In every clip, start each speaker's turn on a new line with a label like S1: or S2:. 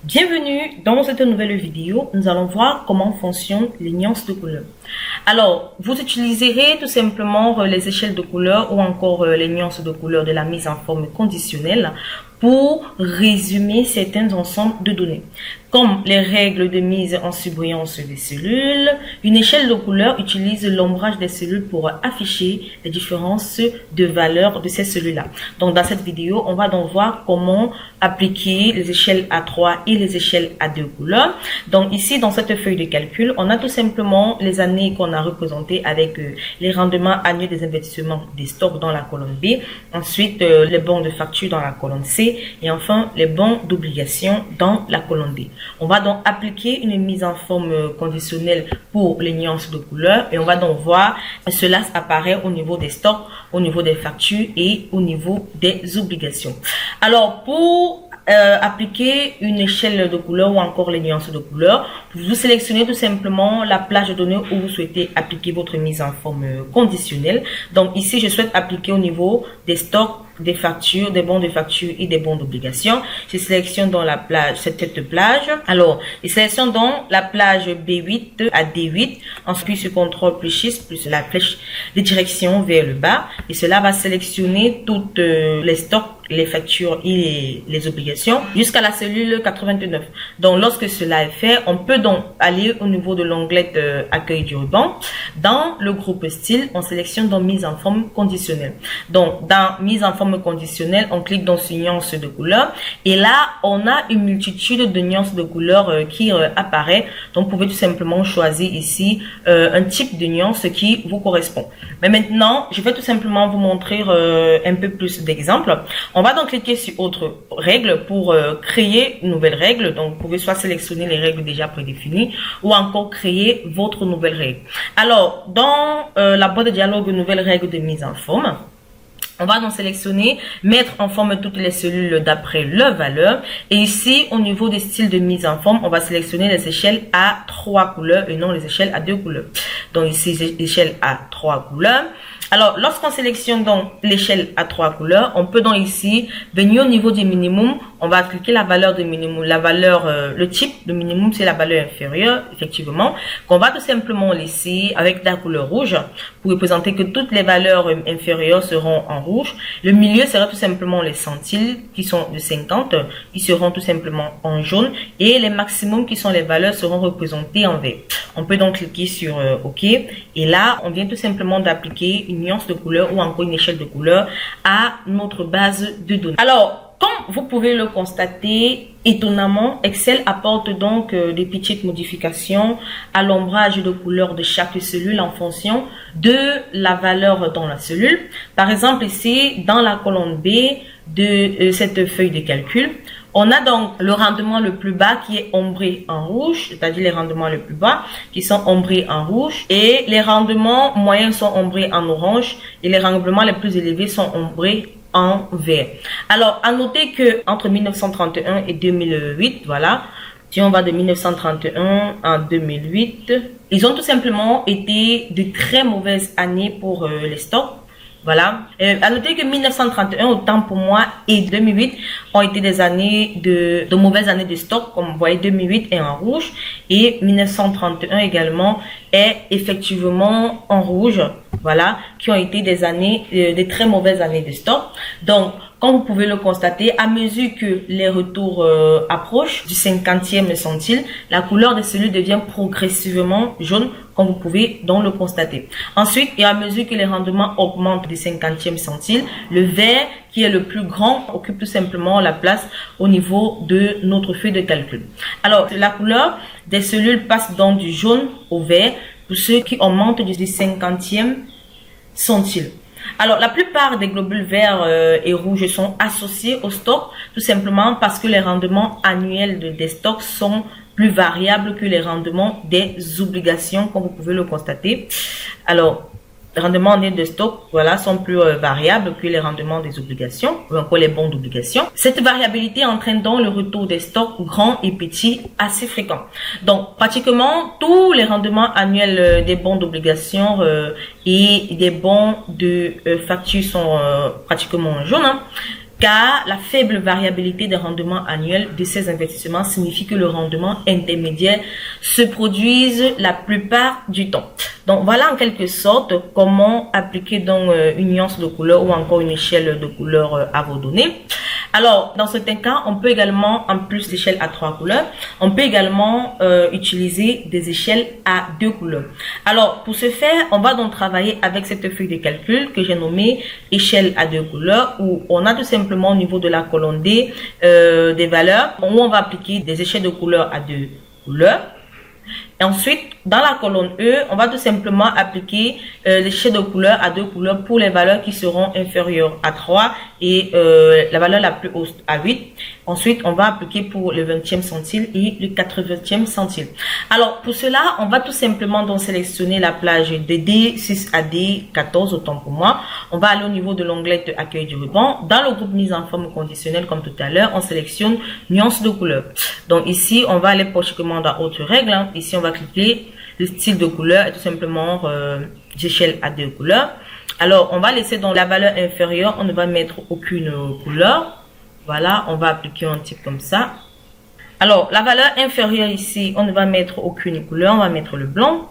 S1: Bienvenue dans cette nouvelle vidéo. Nous allons voir comment fonctionnent les nuances de couleurs. Alors, vous utiliserez tout simplement les échelles de couleurs ou encore les nuances de couleurs de la mise en forme conditionnelle pour résumer certains ensembles de données. Comme les règles de mise en surbrillance des cellules, une échelle de couleurs utilise l'ombrage des cellules pour afficher les différences de valeur de ces cellules-là. Donc, dans cette vidéo, on va donc voir comment appliquer les échelles A3 et les échelles A2 couleurs. Donc, ici, dans cette feuille de calcul, on a tout simplement les années qu'on a représentées avec les rendements annuels des investissements des stocks dans la colonne B. Ensuite, les bons de facture dans la colonne C. Et enfin, les bons d'obligation dans la colonne D. On va donc appliquer une mise en forme conditionnelle pour les nuances de couleurs et on va donc voir cela apparaît au niveau des stocks, au niveau des factures et au niveau des obligations. Alors, pour appliquer une échelle de couleurs ou encore les nuances de couleurs, vous sélectionnez tout simplement la plage de données où vous souhaitez appliquer votre mise en forme conditionnelle. Donc ici, je souhaite appliquer au niveau des stocks, des factures, des bons de facture et des bons d'obligation. Je sélectionne dans la plage, cette plage. Alors, je sélectionne donc la plage B8 à D8. Ensuite, sur CTRL plus Shift plus la flèche de direction vers le bas. Et cela va sélectionner toutes les stocks, les factures et les obligations jusqu'à la cellule 89. Donc, lorsque cela est fait, on peut donc aller au niveau de l'onglet accueil du ruban. Dans le groupe style, on sélectionne donc mise en forme conditionnelle. Donc, dans mise en forme conditionnelle, on clique dans sur nuances de couleurs et là, on a une multitude de nuances de couleurs qui apparaît. Donc, vous pouvez tout simplement choisir ici un type de nuance qui vous correspond. Mais maintenant, je vais tout simplement vous montrer un peu plus d'exemples. On va donc cliquer sur autre règle pour créer une nouvelle règle. Donc, vous pouvez soit sélectionner les règles déjà prédéfinies ou encore créer votre nouvelle règle. Alors, dans la boîte de dialogue nouvelle règle de mise en forme, on va donc sélectionner, mettre en forme toutes les cellules d'après leur valeur. Et ici, au niveau des styles de mise en forme, on va sélectionner les échelles à 3 couleurs et non les échelles à 2 couleurs. Donc ici, échelle à 3 couleurs. Alors, lorsqu'on sélectionne donc l'échelle à 3 couleurs, on peut donc ici venir au niveau du minimum. On va cliquer la valeur de minimum, la valeur, le type de minimum, c'est la valeur inférieure, effectivement, qu'on va tout simplement laisser avec la couleur rouge pour représenter que toutes les valeurs inférieures seront en rouge. Le milieu sera tout simplement les centiles qui sont de 50, qui seront tout simplement en jaune et les maximums qui sont les valeurs seront représentés en vert. On peut donc cliquer sur OK et là, on vient tout simplement d'appliquer une nuance de couleur ou encore une échelle de couleur à notre base de données. Alors, comme vous pouvez le constater, étonnamment, Excel apporte donc des petites modifications à l'ombrage de couleur de chaque cellule en fonction de la valeur dans la cellule. Par exemple, ici, dans la colonne B de cette feuille de calcul, on a donc le rendement le plus bas qui est ombré en rouge, c'est-à-dire les rendements les plus bas qui sont ombrés en rouge et les rendements moyens sont ombrés en orange et les rendements les plus élevés sont ombrés en vert. Alors, à noter que entre 1931 et 2008, voilà, si on va de 1931 à 2008, ils ont tout simplement été de très mauvaises années pour les stocks. Voilà. À noter que 1931, autant pour moi, et 2008 ont été des années de mauvaises années de stock. Comme vous voyez, 2008 est en rouge et 1931 également est effectivement en rouge. Voilà. Qui ont été des années, des très mauvaises années de stock. Donc, comme vous pouvez le constater, à mesure que les retours approchent du 50e centile, la couleur des cellules devient progressivement jaune, comme vous pouvez donc le constater. Ensuite, et à mesure que les rendements augmentent du 50e centile, le vert, qui est le plus grand, occupe tout simplement la place au niveau de notre feuille de calcul. Alors, la couleur des cellules passe donc du jaune au vert pour ceux qui augmentent du 50e centile. Alors, la plupart des globules verts et rouges sont associés au stock, tout simplement parce que les rendements annuels des stocks sont plus variables que les rendements des obligations, comme vous pouvez le constater. Alors, les rendements annuels de stock, voilà, sont plus variables que les rendements des obligations, ou encore les bons d'obligation. Cette variabilité entraîne donc le retour des stocks grands et petits assez fréquents. Donc, pratiquement tous les rendements annuels des bons d'obligation et des bons de facture sont pratiquement jaunes. Hein. car la faible variabilité des rendements annuels de ces investissements signifie que le rendement intermédiaire se produise la plupart du temps. Donc voilà en quelque sorte comment appliquer donc une nuance de couleur ou encore une échelle de couleur à vos données. Alors, dans certains cas, on peut également, en plus d'échelles à 3 couleurs, on peut également utiliser des échelles à 2 couleurs. Alors, pour ce faire, on va donc travailler avec cette feuille de calcul que j'ai nommée échelle à 2 couleurs, où on a tout simplement au niveau de la colonne D des valeurs, où on va appliquer des échelles de couleurs à 2 couleurs. Et ensuite, dans la colonne E, on va tout simplement appliquer l'échelle de couleurs à 2 couleurs pour les valeurs qui seront inférieures à 3 et la valeur la plus haute à 8. Ensuite, on va appliquer pour le 20e centile et le 80e centile. Alors, pour cela, on va tout simplement donc sélectionner la plage de D6 à D14, autant pour moi. On va aller au niveau de l'onglet accueil du ruban. Dans le groupe mise en forme conditionnelle, comme tout à l'heure, on sélectionne nuance de couleur. Donc ici, on va aller pour chaque commande à haute règle. Ici, on va cliquer le style de couleur et tout simplement échelle à 2 couleurs. Alors, on va laisser dans la valeur inférieure, on ne va mettre aucune couleur. Voilà, on va appliquer un type comme ça. Alors, la valeur inférieure ici, on ne va mettre aucune couleur, on va mettre le blanc.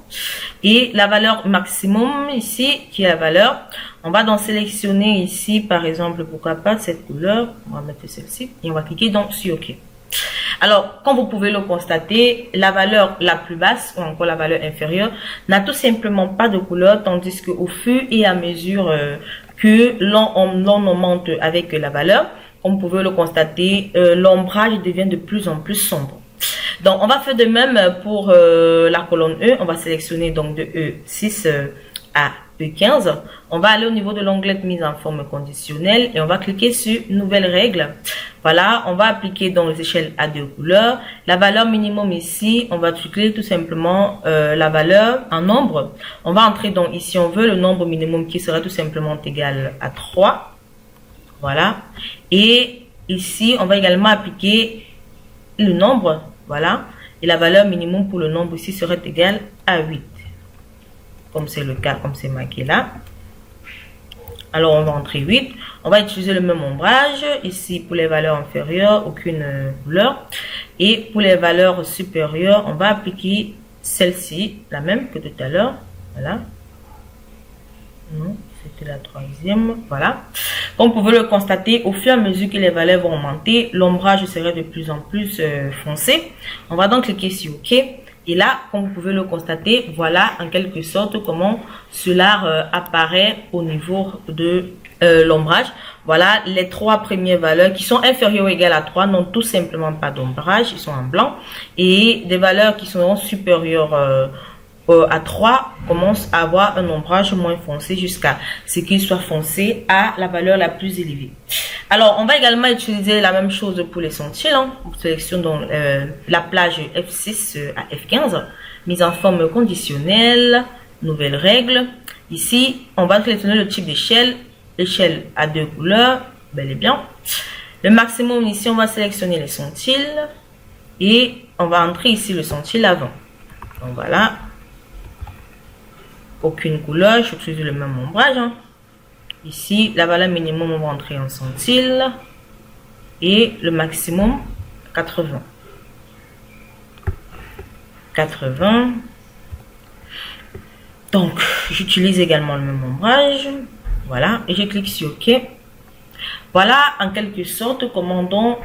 S1: Et la valeur maximum ici, qui est la valeur, on va donc sélectionner ici, par exemple, pourquoi pas cette couleur. On va mettre celle-ci et on va cliquer donc sur OK. Alors, comme vous pouvez le constater, la valeur la plus basse ou encore la valeur inférieure n'a tout simplement pas de couleur, tandis qu'au fur et à mesure que l'on augmente avec la valeur, comme vous pouvez le constater, l'ombrage devient de plus en plus sombre. Donc, on va faire de même pour la colonne E. On va sélectionner donc de E6 à E15. On va aller au niveau de l'onglet mise en forme conditionnelle et on va cliquer sur nouvelle règle. Voilà, on va appliquer donc les échelles à 2 couleurs. La valeur minimum ici, on va cliquer tout simplement la valeur en nombre. On va entrer donc ici, on veut le nombre minimum qui sera tout simplement égal à 3. Voilà. Et ici, on va également appliquer le nombre. Voilà. Et la valeur minimum pour le nombre ici serait égale à 8. Comme c'est le cas, comme c'est marqué là. Alors, on va entrer 8. On va utiliser le même ombrage. Ici, pour les valeurs inférieures, aucune couleur. Et pour les valeurs supérieures, on va appliquer celle-ci, la même que tout à l'heure. Voilà. Non, c'était la troisième. Voilà. Comme vous pouvez le constater, au fur et à mesure que les valeurs vont augmenter, l'ombrage serait de plus en plus foncé. On va donc cliquer sur OK. Et là, comme vous pouvez le constater, voilà en quelque sorte comment cela apparaît au niveau de l'ombrage. Voilà, les 3 premières valeurs qui sont inférieures ou égales à 3 n'ont tout simplement pas d'ombrage, ils sont en blanc. Et des valeurs qui sont supérieures à 3 commencent à avoir un ombrage moins foncé jusqu'à ce qu'il soit foncé à la valeur la plus élevée. Alors, on va également utiliser la même chose pour les centiles. On sélectionne donc la plage F6 à F15, mise en forme conditionnelle, nouvelle règle. Ici, on va sélectionner le type d'échelle, échelle à 2 couleurs, bel et bien. Le maximum ici, on va sélectionner les centiles et on va entrer ici le centile avant. Donc voilà, aucune couleur, je utilise le même ombrage. Ici, la valeur minimum, on va entrer en centile et le maximum 80. 80. Donc, j'utilise également le même ombrage. Voilà, et je clique sur OK. Voilà en quelque sorte comment donc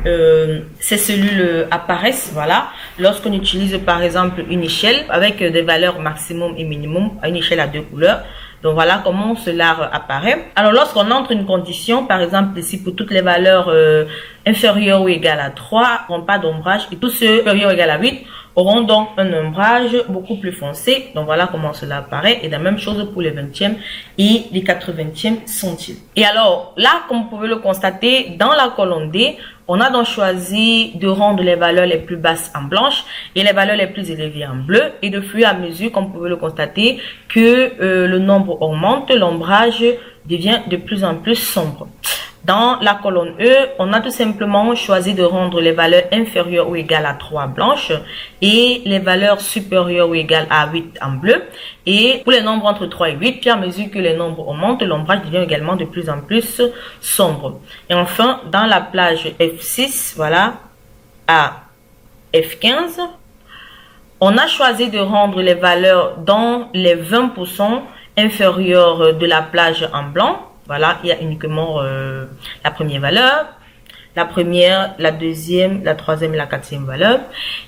S1: ces cellules apparaissent. Voilà, lorsqu'on utilise par exemple une échelle avec des valeurs maximum et minimum à une échelle à 2 couleurs. Donc voilà comment cela apparaît. Alors lorsqu'on entre une condition, par exemple ici pour toutes les valeurs inférieures ou égales à 3, n'auront pas d'ombrage et tous ceux supérieurs ou égales à 8 auront donc un ombrage beaucoup plus foncé. Donc voilà comment cela apparaît. Et la même chose pour les 20e et les 80e centiles. Et alors là, comme vous pouvez le constater, dans la colonne D, on a donc choisi de rendre les valeurs les plus basses en blanche et les valeurs les plus élevées en bleu. Et de fur et à mesure, comme vous pouvez le constater, que le nombre augmente, l'ombrage devient de plus en plus sombre. Dans la colonne E, on a tout simplement choisi de rendre les valeurs inférieures ou égales à 3 blanches et les valeurs supérieures ou égales à 8 en bleu. Et pour les nombres entre 3 et 8, puis à mesure que les nombres augmentent, l'ombrage devient également de plus en plus sombre. Et enfin, dans la plage F6, voilà, à F15, on a choisi de rendre les valeurs dans les 20% inférieures de la plage en blanc. Voilà, il y a uniquement la première valeur, la première, la deuxième, la troisième et la quatrième valeur.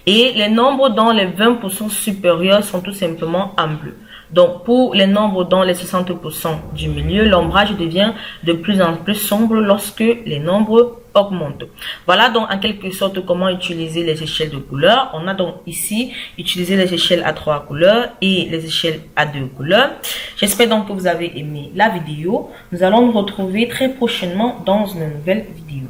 S1: Et les nombres dans les 20% supérieurs sont tout simplement en bleu. Donc, pour les nombres dans les 60% du milieu, l'ombrage devient de plus en plus sombre lorsque les nombres augmentent. Voilà donc en quelque sorte comment utiliser les échelles de couleurs. On a donc ici utilisé les échelles à 3 couleurs et les échelles à 2 couleurs. J'espère donc que vous avez aimé la vidéo. Nous allons nous retrouver très prochainement dans une nouvelle vidéo.